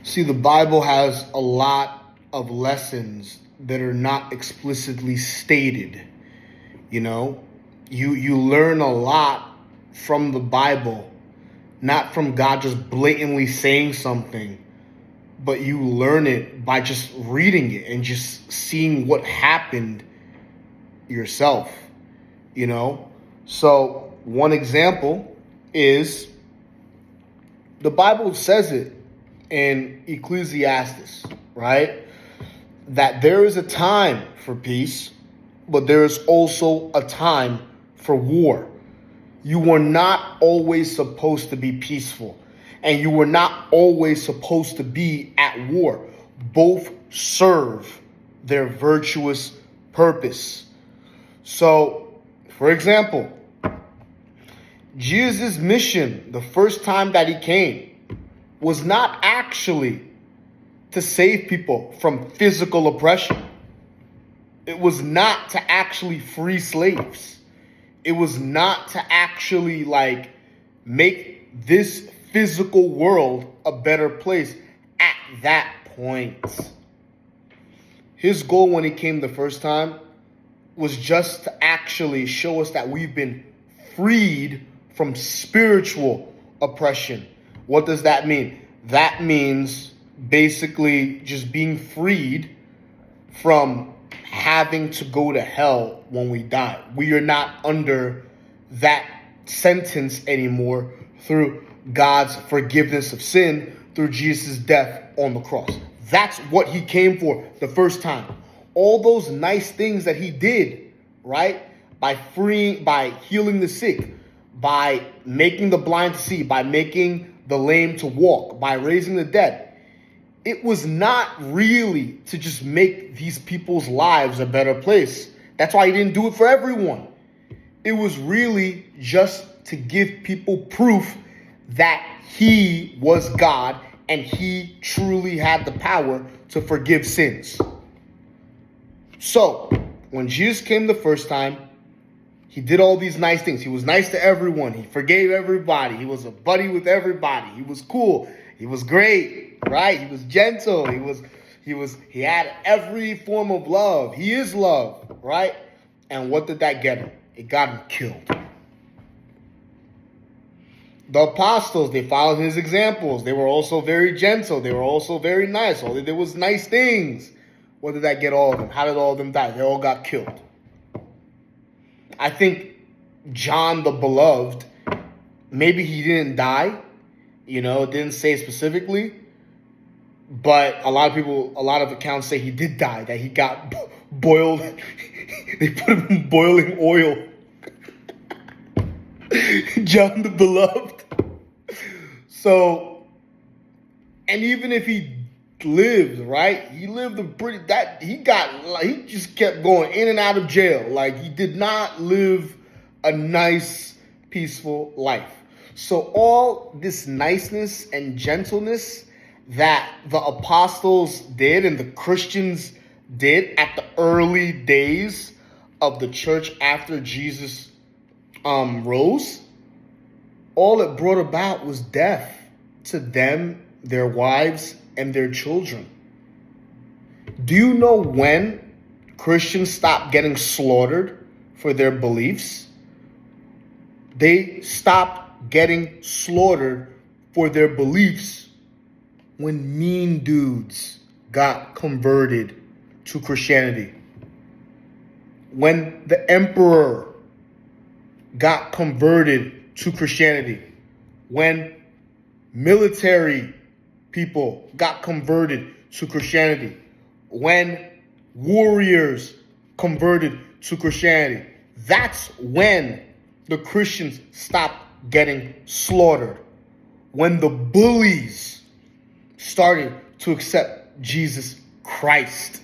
See, the Bible has a lot of lessons that are not explicitly stated. You know, you learn a lot from the Bible, not from God just blatantly saying something, but you learn it by just reading it and just seeing what happened yourself. You know, so one example is the Bible says it in Ecclesiastes, right? That there is a time for peace, but there is also a time for war. You were not always supposed to be peaceful, and you were not always supposed to be at war. Both serve their virtuous purpose. So, for example, Jesus' mission, the first time that he came, was not actually to save people from physical oppression. It was not to actually free slaves. It was not to actually make this physical world a better place at that point. His goal when he came the first time was just to actually show us that we've been freed from spiritual oppression. What does that mean? That means basically just being freed from having to go to hell when we die. We are not under that sentence anymore through God's forgiveness of sin through Jesus' death on the cross. That's what he came for the first time. All those nice things that he did, right? By healing the sick, by making the blind to see, by making the lame to walk, by raising the dead. It was not really to just make these people's lives a better place. That's why he didn't do it for everyone. It was really just to give people proof that he was God and he truly had the power to forgive sins. So, when Jesus came the first time, he did all these nice things. He was nice to everyone. He forgave everybody. He was a buddy with everybody. He was cool. He was great, right? He was gentle. He had every form of love. He is love, right? And what did that get him? It got him killed. The apostles, they followed his examples. They were also very gentle. They were also very nice. All they did was nice things. What did that get all of them? How did all of them die? They all got killed. I think John the Beloved, maybe he didn't die. You know, it didn't say specifically. But a lot of accounts say he did die, that he got boiled. They put him in boiling oil. John the Beloved. So, and even if he lived, right? He lived he just kept going in and out of jail. Like, he did not live a nice, peaceful life. So all this niceness and gentleness that the apostles did and the Christians did at the early days of the church after Jesus rose, all it brought about was death to them, their wives, and their children. Do you know when Christians stopped getting slaughtered for their beliefs? They stopped getting slaughtered for their beliefs when mean dudes got converted to Christianity. When the emperor got converted to Christianity. When military people got converted to Christianity. When warriors converted to Christianity. That's when the Christians stopped getting slaughtered. When the bullies started to accept Jesus Christ.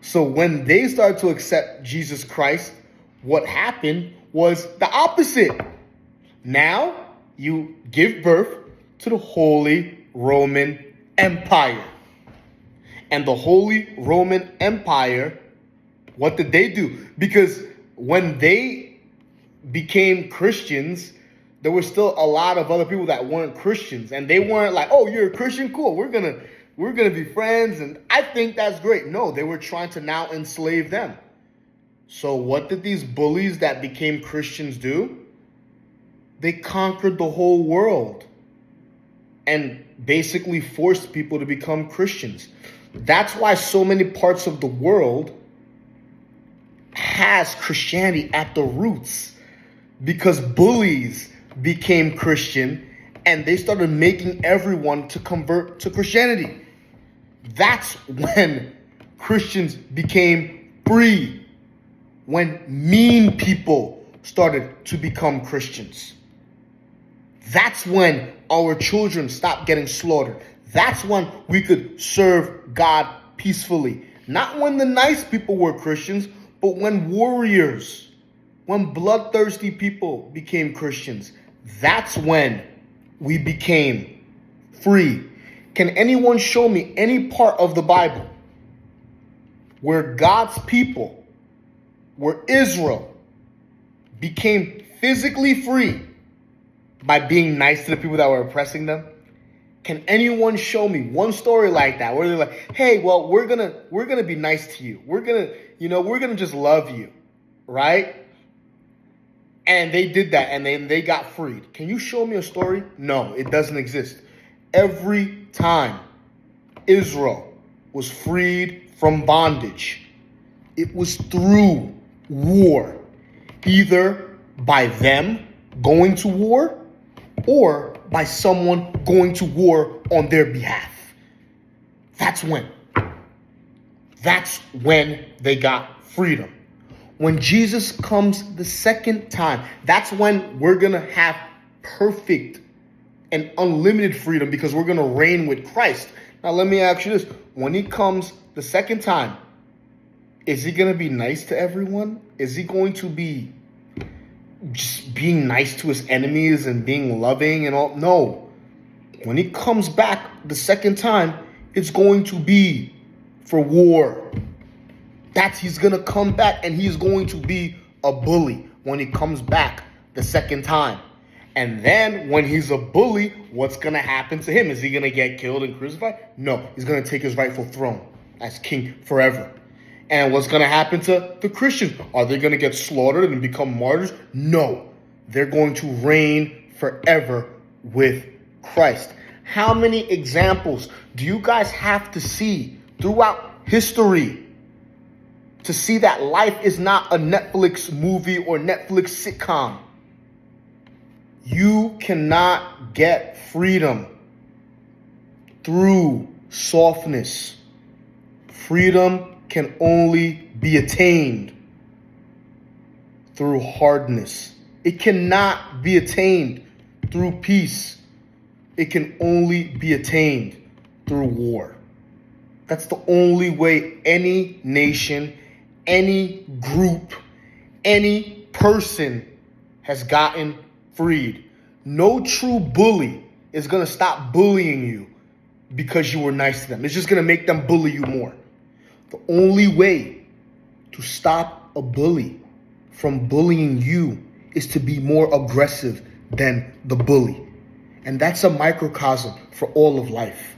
So when they started to accept Jesus Christ, what happened was the opposite. Now you give birth to the Holy Roman Empire. And the Holy Roman Empire, what did they do? Because when they became Christians, there were still a lot of other people that weren't Christians. And they weren't like, oh, you're a Christian? Cool. We're we're going to be friends. And I think that's great. No, they were trying to now enslave them. So what did these bullies that became Christians do? They conquered the whole world and basically forced people to become Christians. That's why so many parts of the world has Christianity at the roots, because bullies became Christian and they started making everyone to convert to Christianity. That's when Christians became free, when mean people started to become Christians. That's when our children stopped getting slaughtered. That's when we could serve God peacefully. Not when the nice people were Christians, but when warriors, when bloodthirsty people became Christians. That's when we became free. Can anyone show me any part of the Bible where God's people, where Israel became physically free by being nice to the people that were oppressing them? Can anyone show me one story like that where they're like, hey, well, we're gonna be nice to you. We're gonna just love you, right? And they did that and then they got freed. Can you show me a story? No, it doesn't exist. Every time Israel was freed from bondage, it was through war, either by them going to war or by someone going to war on their behalf. That's when they got freedom. When Jesus comes the second time, that's when we're going to have perfect and unlimited freedom, because we're going to reign with Christ. Now, let me ask you this. When he comes the second time, is he going to be nice to everyone? Is he going to be just being nice to his enemies and being loving and all? No. When he comes back the second time, it's going to be for war. He's going to come back and he's going to be a bully when he comes back the second time. And then when he's a bully, what's going to happen to him? Is he going to get killed and crucified? No, he's going to take his rightful throne as king forever. And what's going to happen to the Christians? Are they going to get slaughtered and become martyrs? No, they're going to reign forever with Christ. How many examples do you guys have to see throughout history to see that life is not a Netflix movie or Netflix sitcom? You cannot get freedom through softness. Freedom can only be attained through hardness. It cannot be attained through peace. It can only be attained through war. That's the only way any nation, any group, any person has gotten freed. No true bully is going to stop bullying you because you were nice to them. It's just going to make them bully you more. The only way to stop a bully from bullying you is to be more aggressive than the bully. And that's a microcosm for all of life.